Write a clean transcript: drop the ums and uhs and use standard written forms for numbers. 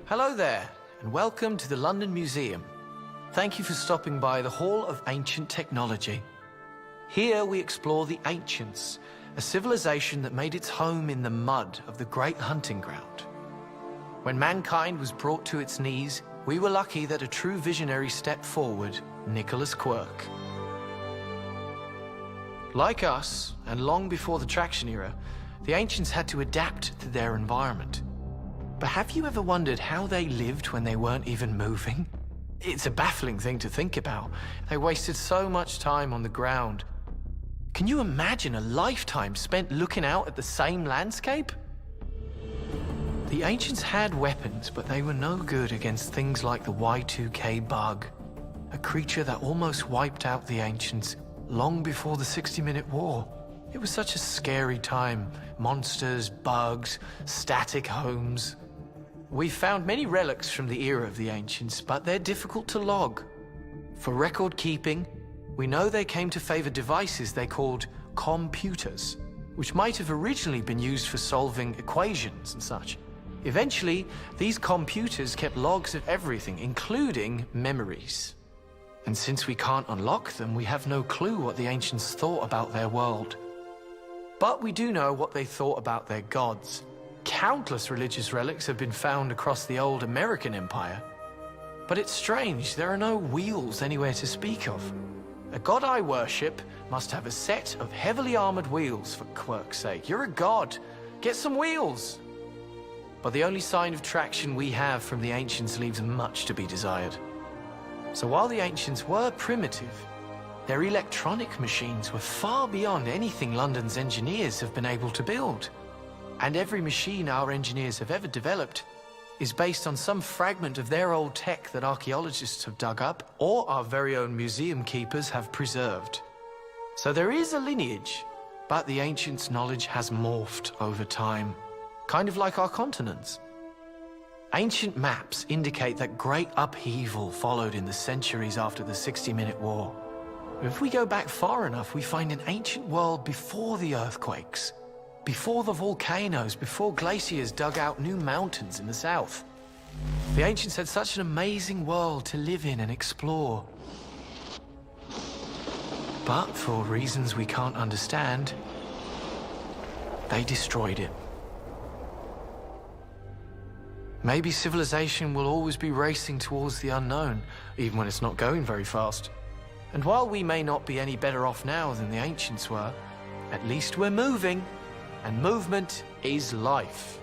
Hello there, and welcome to the London Museum. Thank you for stopping by the Hall of Ancient Technology. Here we explore the ancients, a civilization that made its home in the mud of the great hunting ground. When mankind was brought to its knees, we were lucky that a true visionary stepped forward, Nicholas Quirk. Like us, and long before the traction era, the ancients had to adapt to their environment. But have you ever wondered how they lived when they weren't even moving? It's a baffling thing to think about. They wasted so much time on the ground. Can you imagine a lifetime spent looking out at the same landscape? The ancients had weapons, but they were no good against things like the Y2K bug, a creature that almost wiped out the ancients long before the 60-minute war. It was such a scary time. Monsters, bugs, static homes. We've found many relics from the era of the ancients, but they're difficult to log. For record keeping, we know they came to favor devices they called computers, which might have originally been used for solving equations and such. Eventually, these computers kept logs of everything, including memories. And since we can't unlock them, we have no clue what the ancients thought about their world. But we do know what they thought about their gods. Countless religious relics have been found across the old American empire. But it's strange, there are no wheels anywhere to speak of. A god I worship must have a set of heavily armored wheels, for Quirk's sake. You're a god. Get some wheels. But the only sign of traction we have from the ancients leaves much to be desired. So while the ancients were primitive, their electronic machines were far beyond anything London's engineers have been able to build. And every machine our engineers have ever developed is based on some fragment of their old tech that archaeologists have dug up or our very own museum keepers have preserved. So there is a lineage, but the ancients' knowledge has morphed over time, kind of like our continents. Ancient maps indicate that great upheaval followed in the centuries after the 60-minute war. If we go back far enough, we find an ancient world before the earthquakes, before the volcanoes, before glaciers dug out new mountains in the south. The ancients had such an amazing world to live in and explore. But for reasons we can't understand, they destroyed it. Maybe civilization will always be racing towards the unknown, even when it's not going very fast. And while we may not be any better off now than the ancients were, at least we're moving. And movement is life.